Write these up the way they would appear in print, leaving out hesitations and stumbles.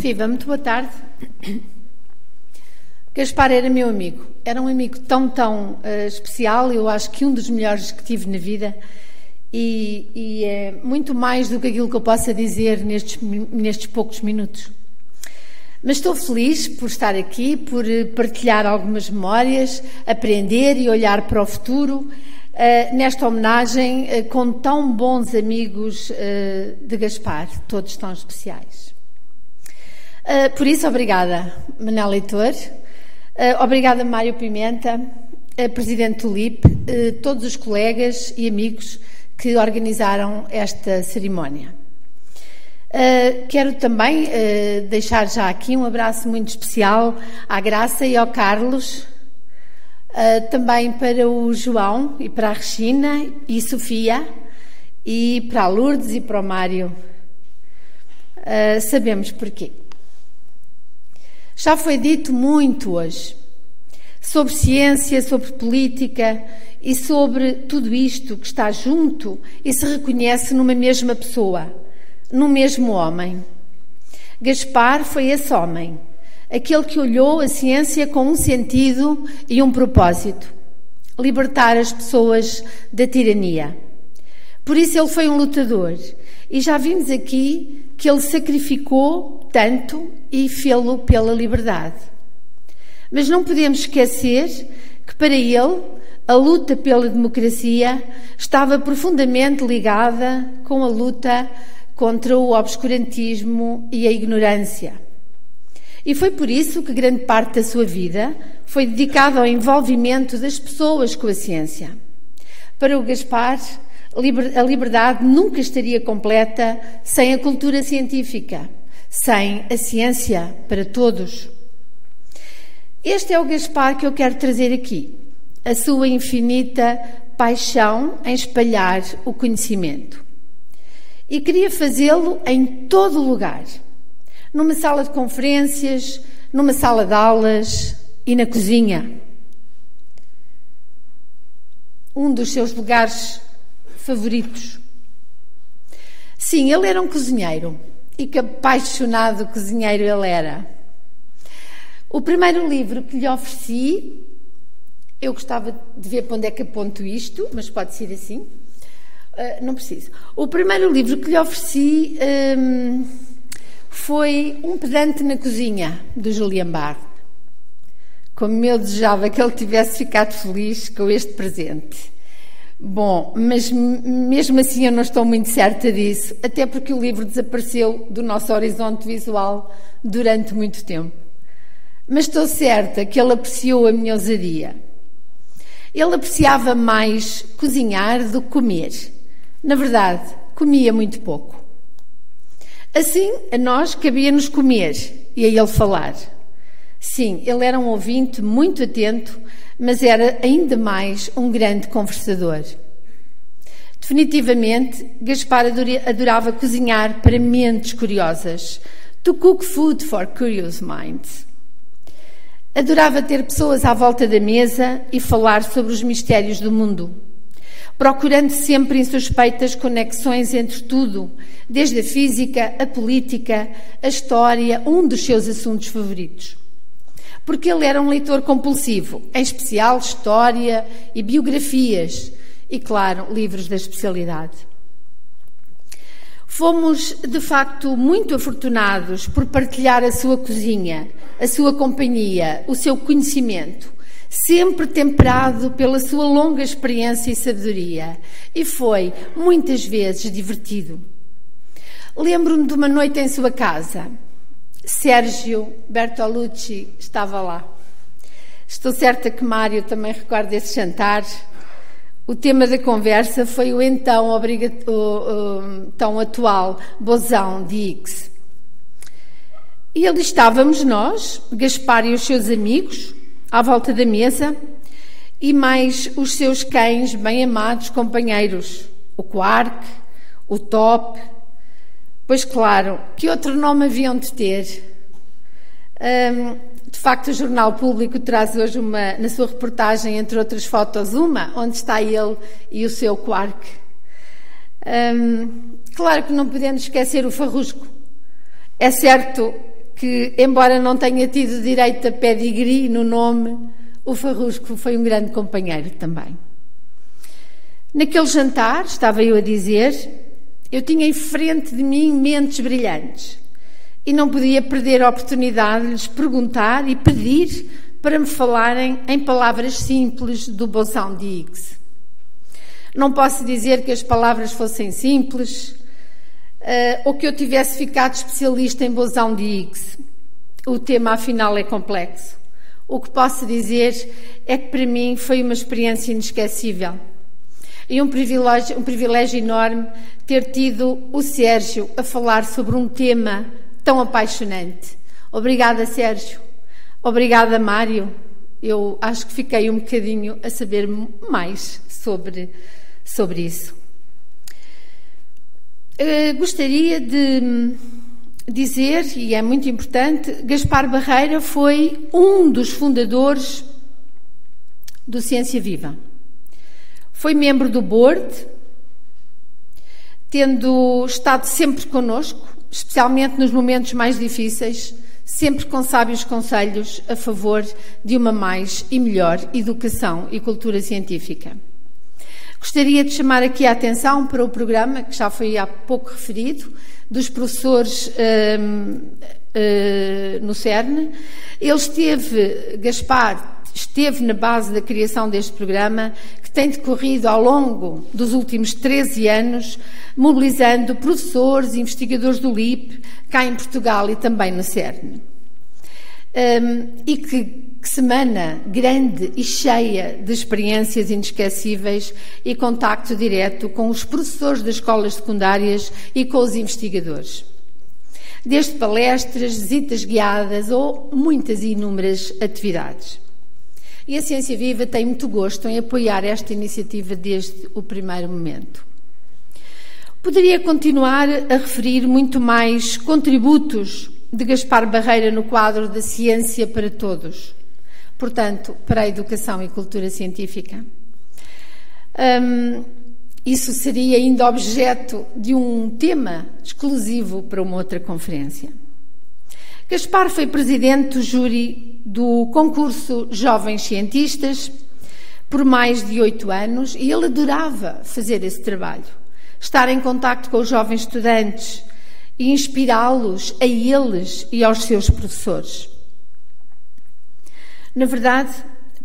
Viva, muito boa tarde. Gaspar era meu amigo. Era um amigo tão especial, eu acho que um dos melhores que tive na vida, e é muito mais do que aquilo que eu possa dizer nestes poucos minutos. Mas estou feliz por estar aqui, por partilhar algumas memórias, aprender e olhar para o futuro, nesta homenagem com tão bons amigos de Gaspar, todos tão especiais. Por isso, obrigada, Manel Leitor, obrigada, Mário Pimenta, Presidente do LIP, todos os colegas e amigos que organizaram esta cerimónia. Quero também deixar já aqui um abraço muito especial à Graça e ao Carlos, também para o João e para a Regina e Sofia, e para a Lourdes e para o Mário. Sabemos porquê. Já foi dito muito hoje sobre ciência, sobre política e sobre tudo isto que está junto e se reconhece numa mesma pessoa, num mesmo homem. Gaspar foi esse homem, aquele que olhou a ciência com um sentido e um propósito: libertar as pessoas da tirania. Por isso ele foi um lutador, e já vimos aqui que ele sacrificou tanto e fê-lo pela liberdade. Mas não podemos esquecer que para ele a luta pela democracia estava profundamente ligada com a luta contra o obscurantismo e a ignorância. E foi por isso que grande parte da sua vida foi dedicada ao envolvimento das pessoas com a ciência. Para o Gaspar, a liberdade nunca estaria completa sem a cultura científica, sem a ciência para todos. Este é o Gaspar que eu quero trazer aqui, a sua infinita paixão em espalhar o conhecimento. E queria fazê-lo em todo o lugar, numa sala de conferências, numa sala de aulas e na cozinha. Um dos seus lugares favoritos. Sim, ele era um cozinheiro, e que apaixonado cozinheiro ele era. O primeiro livro que lhe ofereci, eu gostava de ver para onde é que aponto isto, mas pode ser assim, não preciso. O primeiro livro que lhe ofereci foi Um Pedante na Cozinha, do Julian Barr. Como eu desejava que ele tivesse ficado feliz com este presente. Bom, mas mesmo assim eu não estou muito certa disso, até porque o livro desapareceu do nosso horizonte visual durante muito tempo. Mas estou certa que ele apreciou a minha ousadia. Ele apreciava mais cozinhar do que comer. Na verdade, comia muito pouco. Assim, a nós cabia-nos comer e a ele falar. Sim, ele era um ouvinte muito atento, mas era ainda mais um grande conversador. Definitivamente, Gaspar adorava cozinhar para mentes curiosas. To cook food for curious minds. Adorava ter pessoas à volta da mesa e falar sobre os mistérios do mundo, procurando sempre insuspeitas conexões entre tudo, desde a física, a política, a história, um dos seus assuntos favoritos. Porque ele era um leitor compulsivo, em especial história e biografias e, claro, livros da especialidade. Fomos, de facto, muito afortunados por partilhar a sua cozinha, a sua companhia, o seu conhecimento, sempre temperado pela sua longa experiência e sabedoria, e foi, muitas vezes, divertido. Lembro-me de uma noite em sua casa. Sérgio Bertolucci estava lá. Estou certa que Mário também recorda esse jantar. O tema da conversa foi o então tão atual bosão de Higgs. E ali estávamos nós, Gaspar e os seus amigos, à volta da mesa, e mais os seus cães bem-amados companheiros, o Quark, o Top. Pois claro, que outro nome haviam de ter? De facto, o Jornal Público traz hoje na sua reportagem, entre outras fotos, onde está ele e o seu Quark. Claro que não podemos esquecer o Farrusco. É certo que, embora não tenha tido direito a pedigree no nome, o Farrusco foi um grande companheiro também. Naquele jantar, estava eu a dizer, eu tinha em frente de mim mentes brilhantes e não podia perder a oportunidade de lhes perguntar e pedir para me falarem em palavras simples do Bosão de Higgs. Não posso dizer que as palavras fossem simples ou que eu tivesse ficado especialista em Bosão de Higgs. O tema, afinal, é complexo. O que posso dizer é que, para mim, foi uma experiência inesquecível. E um privilégio enorme ter tido o Sérgio a falar sobre um tema tão apaixonante. Obrigada, Sérgio. Obrigada, Mário. Eu acho que fiquei um bocadinho a saber mais sobre isso. Gostaria de dizer, e é muito importante, Gaspar Barreira foi um dos fundadores do Ciência Viva. Foi membro do board, tendo estado sempre connosco, especialmente nos momentos mais difíceis, sempre com sábios conselhos a favor de uma mais e melhor educação e cultura científica. Gostaria de chamar aqui a atenção para o programa, que já foi há pouco referido, dos professores no CERN. Gaspar esteve na base da criação deste programa, que tem decorrido ao longo dos últimos 13 anos, mobilizando professores e investigadores do LIP, cá em Portugal e também no CERN. E que semana grande e cheia de experiências inesquecíveis e contacto direto com os professores das escolas secundárias e com os investigadores. Desde palestras, visitas guiadas ou muitas e inúmeras atividades. E a Ciência Viva tem muito gosto em apoiar esta iniciativa desde o primeiro momento. Poderia continuar a referir muito mais contributos de Gaspar Barreira no quadro da ciência para todos, portanto, para a educação e cultura científica. Isso seria ainda objeto de um tema exclusivo para uma outra conferência. Gaspar foi presidente do júri do concurso Jovens Cientistas por mais de 8 anos e ele adorava fazer esse trabalho, estar em contacto com os jovens estudantes e inspirá-los a eles e aos seus professores. Na verdade,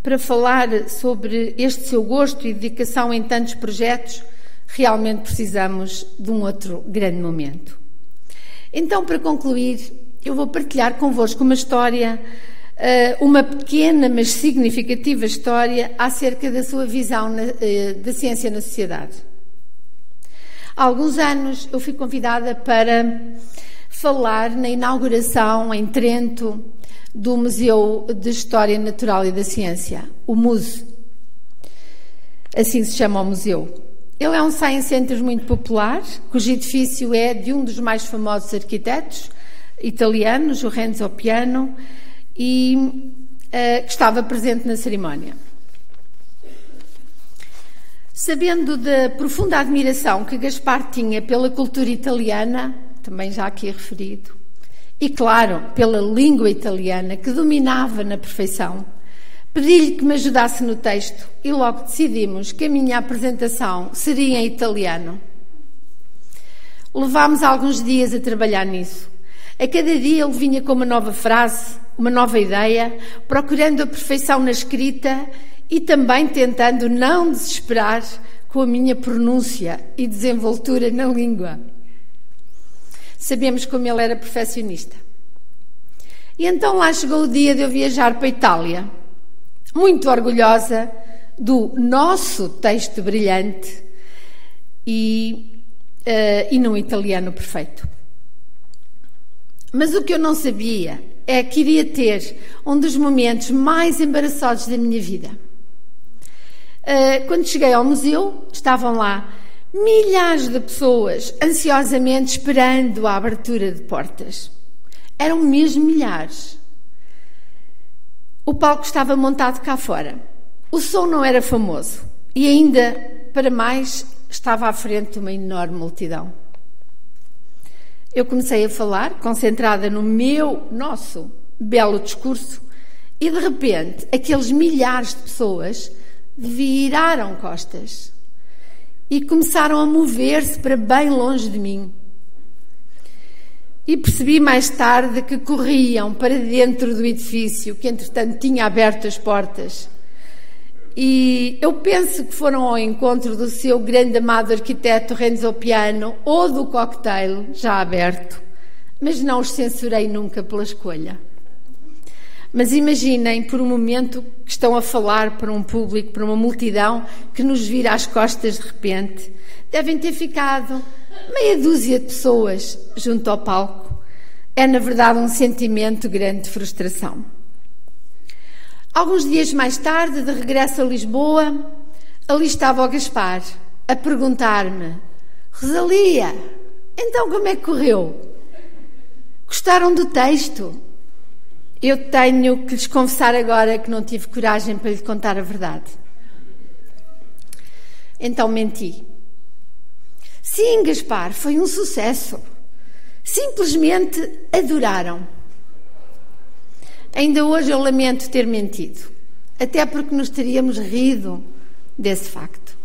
para falar sobre este seu gosto e dedicação em tantos projetos, realmente precisamos de um outro grande momento. Então, para concluir, eu vou partilhar convosco uma história, uma pequena mas significativa história acerca da sua visão da ciência na sociedade. Há alguns anos eu fui convidada para falar na inauguração em Trento do Museu de História Natural e da Ciência, o MUSE. Assim se chama o museu. Ele é um science center muito popular, cujo edifício é de um dos mais famosos arquitetos italianos, o Renzo Piano, e que estava presente na cerimónia. Sabendo da profunda admiração que Gaspar tinha pela cultura italiana, também já aqui referido, e, claro, pela língua italiana, que dominava na perfeição, pedi-lhe que me ajudasse no texto e logo decidimos que a minha apresentação seria em italiano. Levámos alguns dias a trabalhar nisso. A cada dia ele vinha com uma nova frase, uma nova ideia, procurando a perfeição na escrita e também tentando não desesperar com a minha pronúncia e desenvoltura na língua. Sabemos como ele era perfeccionista. E então lá chegou o dia de eu viajar para a Itália, muito orgulhosa do nosso texto brilhante e num italiano perfeito. Mas o que eu não sabia é que iria ter um dos momentos mais embaraçosos da minha vida. Quando cheguei ao museu, estavam lá milhares de pessoas ansiosamente esperando a abertura de portas. Eram mesmo milhares. O palco estava montado cá fora. O som não era famoso. E ainda, para mais, estava à frente de uma enorme multidão. Eu comecei a falar, concentrada no nosso belo discurso, e de repente aqueles milhares de pessoas viraram costas e começaram a mover-se para bem longe de mim. E percebi mais tarde que corriam para dentro do edifício, que entretanto tinha aberto as portas. E eu penso que foram ao encontro do seu grande amado arquiteto Renzo Piano ou do cocktail já aberto, mas não os censurei nunca pela escolha. Mas imaginem por um momento que estão a falar para um público, para uma multidão que nos vira às costas de repente. Devem ter ficado meia dúzia de pessoas junto ao palco. É, na verdade, um sentimento grande de frustração. Alguns dias mais tarde, de regresso a Lisboa, ali estava o Gaspar a perguntar-me: Rosalia, então como é que correu? Gostaram do texto? Eu tenho que lhes confessar agora que não tive coragem para lhe contar a verdade. Então menti. Sim, Gaspar, foi um sucesso. Simplesmente adoraram. Ainda hoje eu lamento ter mentido, até porque nos teríamos rido desse facto.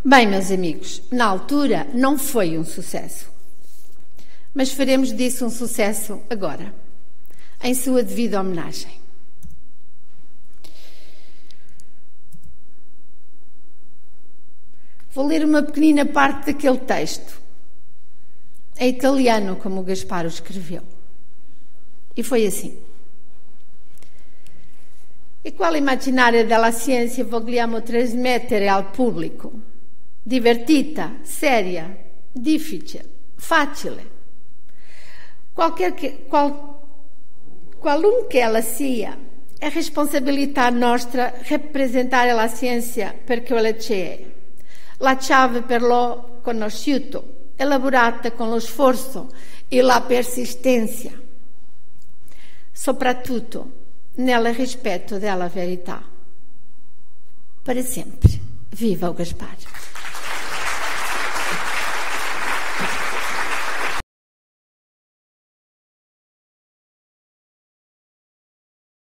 Bem, meus amigos, na altura não foi um sucesso, mas faremos disso um sucesso agora, em sua devida homenagem. Vou ler uma pequenina parte daquele texto. É italiano, como o Gaspar o escreveu. E foi assim. E quale immaginaria della scienza vogliamo trasmettere al pubblico? Divertita, seria, difficile, facile. Qualunque ela sia, è responsabilità nostra rappresentare la scienza per quella c'è. La chiave per lo conosciuto, elaborata con lo sforzo e la persistenza, soprattutto nel rispetto della verità. Para sempre. Viva o Gaspar!